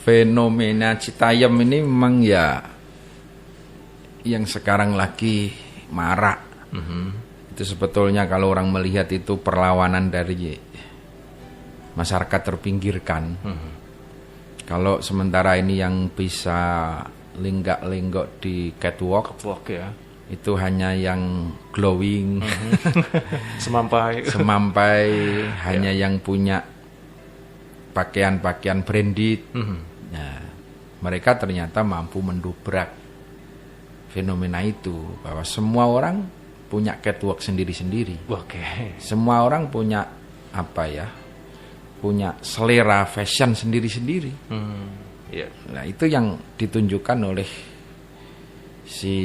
Fenomena Citayam ini memang ya yang sekarang lagi marak. Itu sebetulnya kalau orang melihat itu perlawanan dari masyarakat terpinggirkan. Kalau sementara ini yang bisa lenggak-lenggok di catwalk ya. Itu hanya yang glowing, semampai, hanya yang punya pakaian-pakaian branded. Nah, mereka ternyata mampu mendobrak fenomena itu, bahwa semua orang punya catwalk sendiri-sendiri. Semua orang punya punya selera fashion sendiri-sendiri. Nah, itu yang ditunjukkan oleh si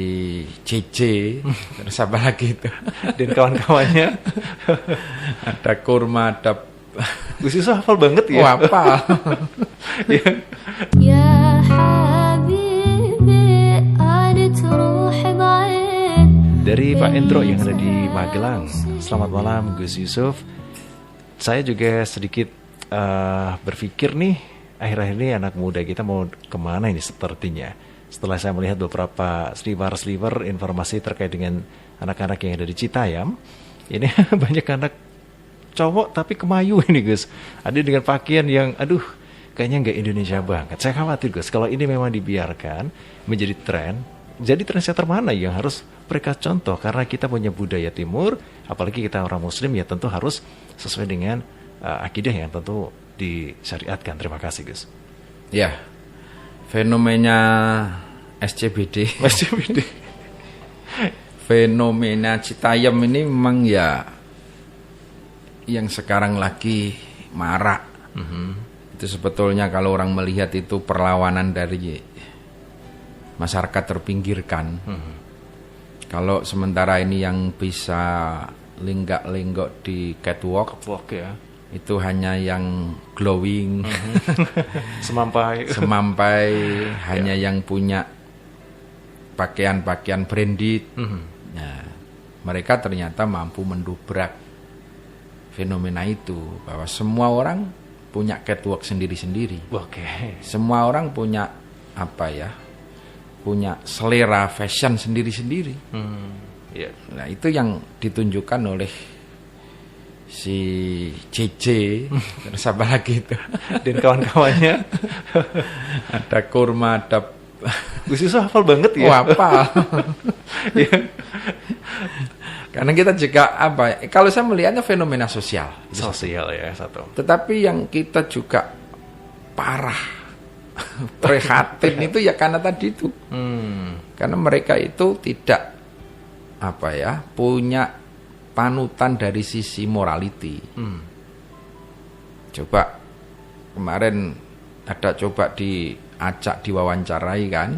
JJ, terus apa lagi itu, dan kawan-kawannya. Ada kurma, ada Gus Yusuf hafal banget ya. Hafal. Ya habibi adat ruhi bain. Dari Pak Endro yang ada di Magelang. Selamat malam Gus Yusuf. Saya juga sedikit berpikir nih, akhir-akhir ini anak muda kita mau kemana ini sepertinya. Setelah saya melihat beberapa sliver informasi terkait dengan anak-anak yang ada di Citayam, ini banyak anak cowok tapi kemayu ini Gus. Ada dengan pakaian yang kayaknya nggak Indonesia banget. Saya khawatir Gus, kalau ini memang dibiarkan menjadi tren, jadi trendsetter mana yang harus mereka contoh? Karena kita punya budaya timur, apalagi kita orang muslim ya tentu harus sesuai dengan akidah yang tentu disyariatkan. Terima kasih Gus. Ya, fenomena SCBD. Fenomena Citayam ini memang ya yang sekarang lagi marak. Itu sebetulnya kalau orang melihat itu perlawanan dari masyarakat terpinggirkan. Kalau sementara ini yang bisa lenggak-lenggok di catwalk ya. Itu hanya yang glowing, semampai, hanya yang punya pakaian-pakaian branded. Nah, mereka ternyata mampu mendobrak fenomena itu, bahwa semua orang punya catwalk sendiri-sendiri. Semua orang punya punya selera fashion sendiri-sendiri. Nah, itu yang ditunjukkan oleh si JJ, terus apa lagi itu, dan kawan-kawannya. Ada kurma, ada Gus Yusuf hafal banget ya. Hafal. Karena kita juga kalau saya melihatnya fenomena sosial ya satu. Tetapi yang kita juga parah prihatin itu ya karena tadi itu. Karena mereka itu tidak punya panutan dari sisi morality. Coba kemarin ada diajak diwawancarai kan,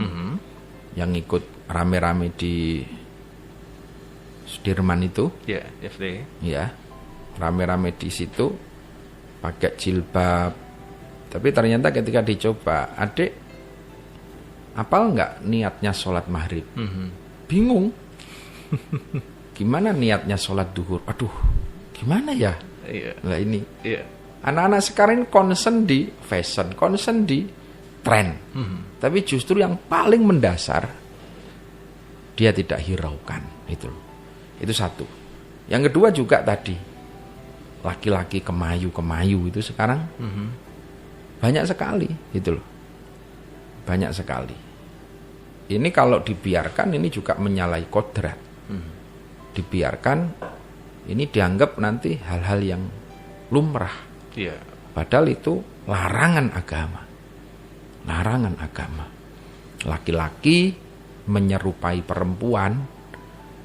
yang ikut rame-rame di Sudirman itu, FD. Ya, rame-rame di situ pakai jilbab. Tapi ternyata ketika dicoba, adik apal nggak niatnya sholat maghrib? Bingung. Gimana niatnya sholat duhur? Aduh, gimana ya? Nah ini, anak-anak sekarang ini concern di fashion, concern di tren. Tapi justru yang paling mendasar dia tidak hiraukan itu. Itu satu. Yang kedua juga tadi laki-laki kemayu itu sekarang banyak sekali gitu loh. Banyak sekali. Ini kalau dibiarkan ini juga menyalahi kodrat. Dibiarkan ini dianggap nanti hal-hal yang lumrah. Padahal itu larangan agama. Larangan agama. Laki-laki menyerupai perempuan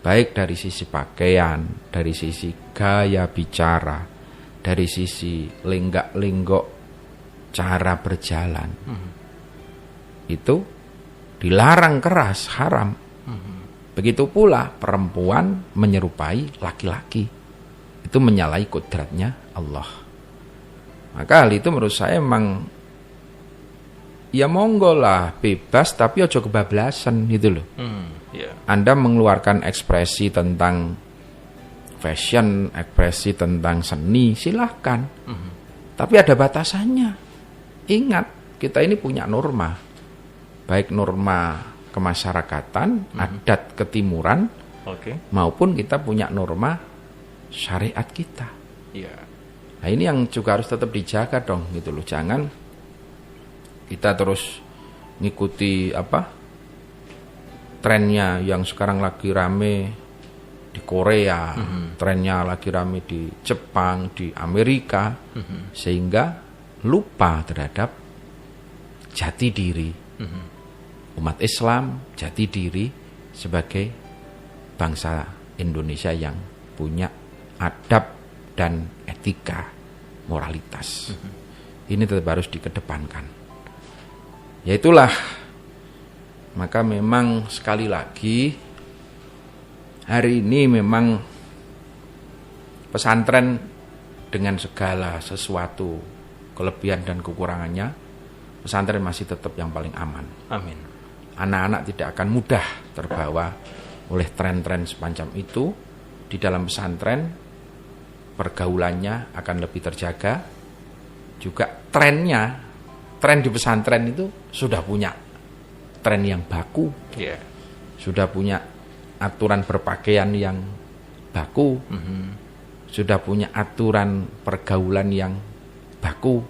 baik dari sisi pakaian, dari sisi gaya bicara, dari sisi lenggak-lenggok cara berjalan. Itu dilarang keras, haram. Begitu pula perempuan menyerupai laki-laki. Itu menyalahi kodratnya Allah. Maka hal itu menurut saya memang ya monggo lah, bebas, tapi ojo kebablasan gitu loh. Anda mengeluarkan ekspresi tentang fashion, ekspresi tentang seni, silahkan. Tapi ada batasannya. Ingat, kita ini punya norma, baik norma kemasyarakatan, adat ketimuran, maupun kita punya norma syariat kita. Nah ini yang juga harus tetap dijaga dong gitu loh. Jangan kita terus ngikuti trennya yang sekarang lagi rame di Korea, trennya lagi rame di Jepang, di Amerika, sehingga lupa terhadap jati diri umat Islam, jati diri sebagai bangsa Indonesia yang punya adab dan etika, moralitas. Ini tetap harus dikedepankan. Ya itulah, maka memang sekali lagi hari ini memang pesantren dengan segala sesuatu kelebihan dan kekurangannya, pesantren masih tetap yang paling aman. Amin. Anak-anak tidak akan mudah terbawa oleh tren-tren semacam itu. Di dalam pesantren pergaulannya akan lebih terjaga. Juga tren di pesantren itu sudah punya tren yang baku, sudah punya aturan berpakaian yang baku, sudah punya aturan pergaulan yang baku,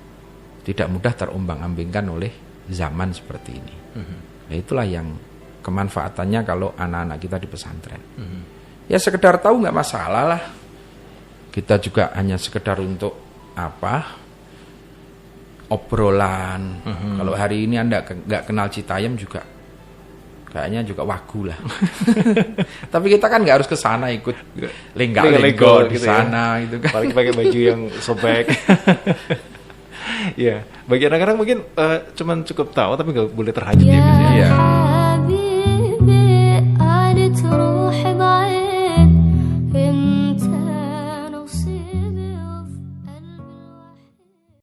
tidak mudah terombang-ambingkan oleh zaman seperti ini. Nah, itulah yang kemanfaatannya kalau anak-anak kita di pesantren. Ya sekedar tahu nggak masalah lah. Kita juga hanya sekedar untuk obrolan. Kalau hari ini Anda nggak kenal Citayam juga kayaknya juga wagu lah. Tapi kita kan nggak harus ke sana ikut lenggak-lenggok di sana gitu kan. Apalagi pakai baju yang sobek. Ya, bagi anak-anak mungkin cuman cukup tahu tapi nggak boleh terhanyut ya.